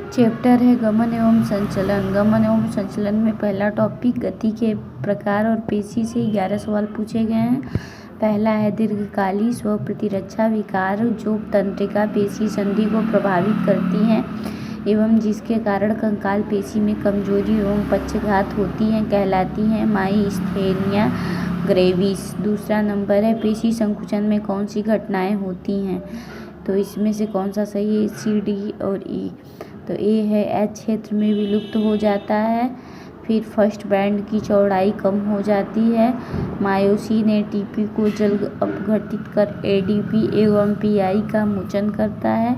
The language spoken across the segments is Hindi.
चैप्टर है गमन एवं संचलन। गमन एवं संचलन में पहला टॉपिक गति के प्रकार और पेशी से 11 सवाल पूछे गए हैं। पहला है दीर्घकाली स्व प्रतिरक्षा विकार जो तंत्रिका पेशी संधि को प्रभावित करती हैं एवं जिसके कारण कंकाल पेशी में कमजोरी एवं पक्षघात होती हैं कहलाती हैं माइस्थेनिया ग्रेविस। दूसरा नंबर है पेशी संकुचन में कौन सी घटनाएं होती हैं, तो इसमें से कौन सा सही है, सी, डी और ई। तो ए है एच क्षेत्र में विलुप्त हो जाता है। फिर फर्स्ट बैंड की चौड़ाई कम हो जाती है। मायोसिन एटीपी को जल्द अपघटित कर एडीपी एवं पीआई का मोचन करता है।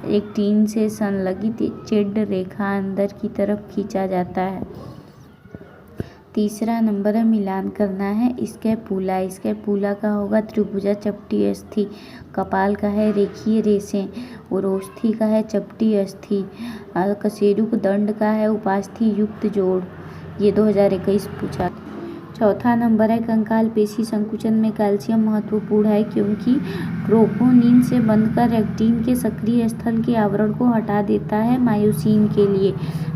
एक्टिन से संलगित जेड रेखा अंदर की तरफ खींचा जाता है। तीसरा नंबर है मिलान करना है स्कैपुला। स्कैपुला का होगा त्रिभुजा चपटी अस्थि। कपाल का है रेखीय रेशें। उरोस्थि का है चपटी अस्थि। कशेरुक दंड का है उपास्थि युक्त जोड़। ये 2021 पूछा। चौथा नंबर है कंकाल पेशी संकुचन में कैल्शियम महत्वपूर्ण है क्योंकि ट्रोपोनिन से बंधकर एक्टिन के सक्रिय स्थल के आवरण को हटा देता है मायोसिन के लिए।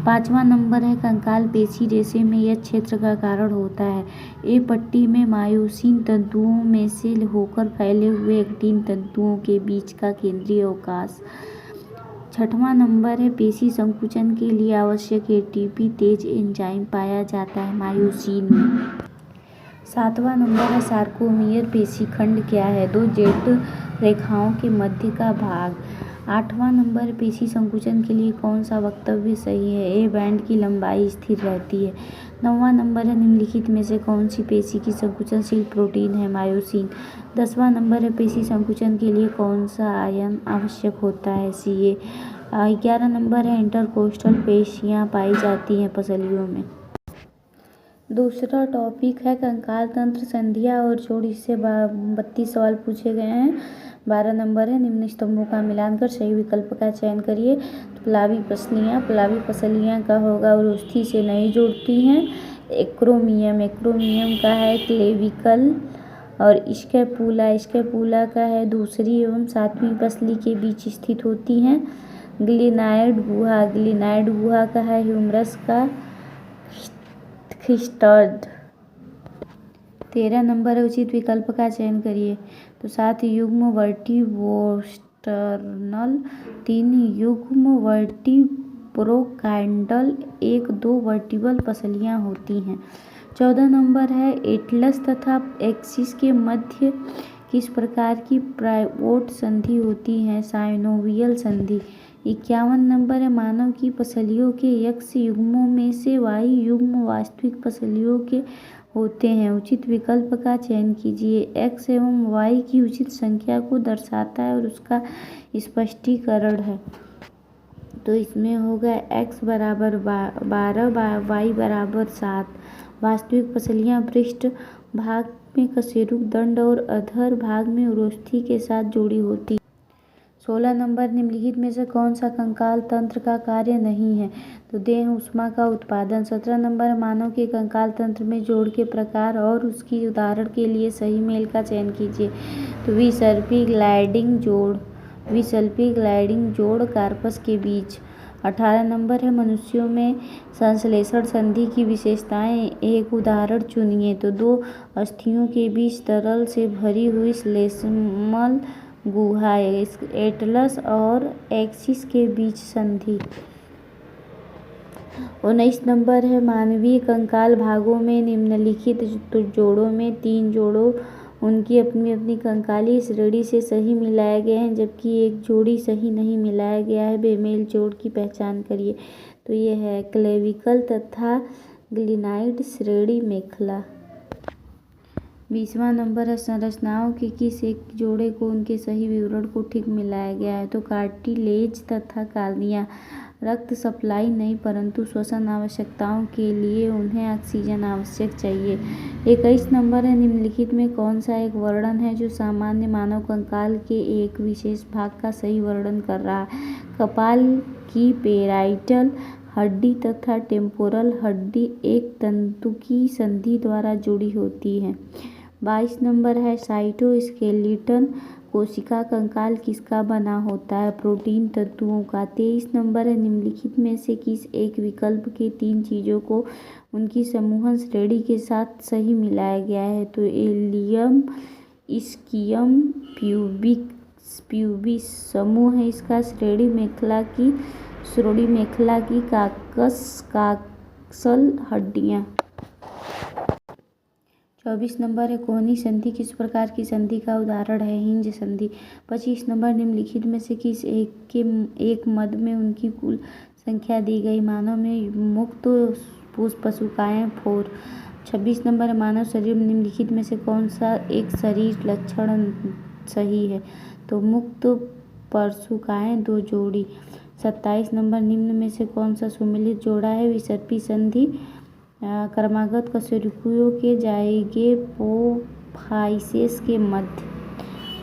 पांचवा नंबर है कंकाल पेशी रेशे में यह क्षेत्र का कारण होता है। ए पट्टी में मायोसिन तंतुओं में से होकर फैले हुए एक्टिन तंतुओं के बीच का केंद्रीय अवकाश। छठवां नंबर है पेशी संकुचन के लिए आवश्यक एटीपी तेज एंजाइम पाया जाता है मायोसिन में। सातवां नंबर है सार्कोमियर पेशी खंड क्या है, दो जेड रेखाओं के मध्य का भाग। आठवां नंबर पेशी संकुचन के लिए कौन सा वक्तव्य सही है, ए बैंड की लंबाई स्थिर रहती है। नौवां नंबर है निम्नलिखित में से कौन सी पेशी की संकुचनशील प्रोटीन है, मायोसिन। 10वां नंबर है पेशी संकुचन के लिए कौन सा आयन आवश्यक होता है, सी ए। 11 नंबर है इंटरकोस्टल पेशियां पाई जाती हैं पसलियों में। दूसरा टॉपिक है कंकाल तंत्र संधियां और जोड़। इससे 32 सवाल पूछे गए हैं। 12 नंबर है निम्न स्तंभों का मिलान कर सही विकल्प का चयन करिए। तो पुलावी पसलियां का होगा उरोस्थि से नहीं जोड़ती हैं। एक्रोमियम का है क्लेविकल। और स्कैपुला का है दूसरी एवं सातवीं पसली के बीच स्थित होती हैं। ग्लिनाइड गुहा का है ह्यूमरस का खिस्टर्ड। 13 नंबर है उचित विकल्प का चयन करिए। तो 7 युग्म वर्टिब्रोस्टर्नल, 3 युग्म वर्टिब्रोकाइंडल, 1-2 वर्टिबल पसलियां होती हैं। 14 नंबर है एटलस तथा एक्सिस के मध्य किस प्रकार की पाइवोट संधि होती है, साइनोवियल संधि। 51 नंबर है मानव की पसलियों के एक्स युग्मों में से वाई युग्म वास्तविक पसलियों के होते हैं। उचित विकल्प का चयन कीजिए। एक्स एवं वाई की उचित संख्या को दर्शाता है और उसका स्पष्टीकरण है। तो इसमें होगा x बराबर 12, y बराबर 7। वास्तविक पसलियां पृष्ठ भाग में कशेरुक दंड और अधर भाग में उरोस्थि के साथ जोड़ी होती। 16 नंबर निम्नलिखित में से कौन सा कंकाल तंत्र का कार्य नहीं है, तो देह ऊष्मा का उत्पादन। 17 नंबर मानव के कंकाल तंत्र में जोड़ के प्रकार और उसकी उदाहरण के लिए सही मेल का चयन कीजिए। तो विसर्पी ग्लाइडिंग जोड़ कार्पस के बीच। 18 नंबर है मनुष्यों में संश्लेषण संधि की विशेषताएं, एक उदाहरण चुनिए। तो 2 अस्थियों के बीच तरल से भरी हुई श्लेष्मल गुहा, एटलस और एक्सिस के बीच संधि। 19 नंबर है मानवीय कंकाल भागों में निम्नलिखित जोड़ों में 3 जोड़ों उनकी अपनी अपनी कंकाली श्रेणी से सही मिलाए गए हैं जबकि एक जोड़ी सही नहीं मिलाया गया है। बेमेल जोड़ की पहचान करिए। तो ये है क्लेविकल तथा ग्लिनाइड श्रेणी मेखला। 20वां नंबर है संरचनाओं के किस एक जोड़े को उनके सही विवरण को ठीक मिलाया गया है, तो कार्टिलेज तथा कार्निया। रक्त सप्लाई नहीं परंतु श्वसन आवश्यकताओं के लिए उन्हें ऑक्सीजन आवश्यक चाहिए। 21 नंबर है निम्नलिखित में कौन सा एक वर्णन है जो सामान्य मानव कंकाल के एक विशेष भाग का सही वर्णन कर रहा है। कपाल की पेराइटल हड्डी तथा टेम्पोरल हड्डी एक तंतु की संधि द्वारा जुड़ी होती है। 22 नंबर है साइटोस्केलेटन कोशिका कंकाल किसका बना होता है? प्रोटीन तत्वों का। 23 नंबर है, निम्नलिखित में से किस एक विकल्प के 3 चीज़ों को उनकी समूहन श्रेणी के साथ सही मिलाया गया है? तो एलियम, इस्कियम, प्यूबिस समूह है इसका। श्रोणि मेखला की काकसल हड्डियाँ। 24 नंबर है, कोहनी संधि किस प्रकार की संधि का उदाहरण है? हिंज संधि। 25 नंबर, निम्नलिखित में से किस एक मद में उनकी कुल संख्या दी गई? मानव में मुक्त पशुकाय 4। 26 नंबर, मानव शरीर में निम्नलिखित में से कौन सा एक शरीर लक्षण सही है? तो मुक्त पशुकाय 2 जोड़ी। 27 नंबर, निम्न में से कौन सा सुमेलित जोड़ा है? विसर्पी संधि क्रमागत कशेरुकियों के जाइगोपोफाइसेस के मध्य।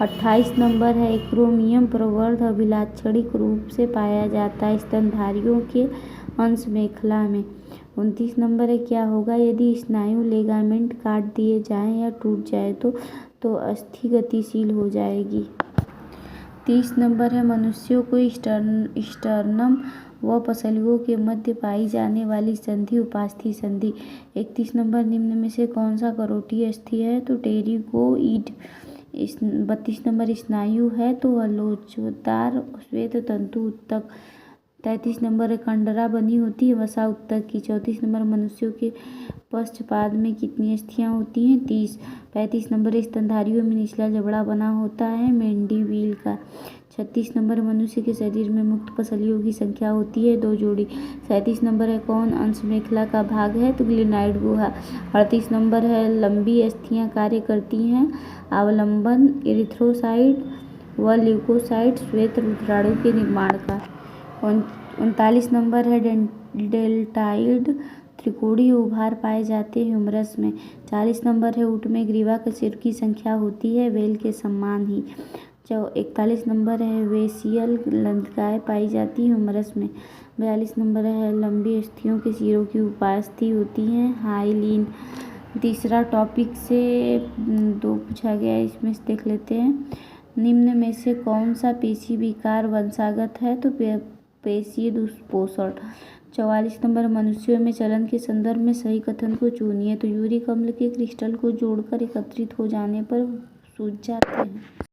28 नंबर है, एक्रोमियम प्रवर्ध अभिलाक्षणिक रूप से पाया जाता है स्तनधारियों के अंश मेखला में। 29 नंबर है, क्या होगा यदि स्नायु लिगामेंट काट दिए जाएं या टूट जाए तो अस्थि गतिशील हो जाएगी। 30 नंबर है, मनुष्यों को स्टर्नम व पसलियों के मध्य पाई जाने वाली संधि उपास्थि संधि। 31 नंबर, निम्न में से कौन सा करोटी अस्थि है? तो टेरिगोइड। 32 नंबर, स्नायु है तो अलोचदार श्वेत तंतु उत्तक। 33 नंबर, कंडरा बनी होती है वसा उत्तक की। 34 नंबर, मनुष्यों के पश्चपाद में कितनी अस्थियां होती हैं? 30। 35 नंबर, स्तनधारियों में निचला जबड़ा बना होता है मैंडिबिल का। 36 नंबर, मनुष्य के शरीर में मुक्त पसलियों की संख्या होती है 2 जोड़ी। 37 नंबर है, कौन अंश मेखला का भाग है? तो ग्लिनाइड गुहा। 38 नंबर है, लंबी अस्थियां कार्य करती हैं अवलंबन एरिथ्रोसाइट व ल्यूकोसाइट श्वेत रुधिराणु के निर्माण का। 39 नंबर है, डेल्टाइड त्रिकोणीय उभार पाए जाते हैं ह्यूमरस में। 40 नंबर है, ऊँट में ग्रीवा कशेरुकी की संख्या होती है बैल के समान ही। 41 नंबर है, वेसियल लंदकाएँ पाई जाती हैं ह्यूमरस में। 42 नंबर है, लंबी अस्थियों के सिरों की उपास्थि होती हैं हाइलीन। तीसरा टॉपिक से 2 पूछा गया है, इसमें से देख लेते हैं। निम्न में से कौन सा पेशी विकार वंशागत है? तो पेशीय दुष्पोषण। 44 नंबर, मनुष्यों में चलन के संदर्भ में सही कथन को चुनिए। तो यूरिक अम्ल के क्रिस्टल को जोड़कर एकत्रित हो जाने पर सूज जाते हैं।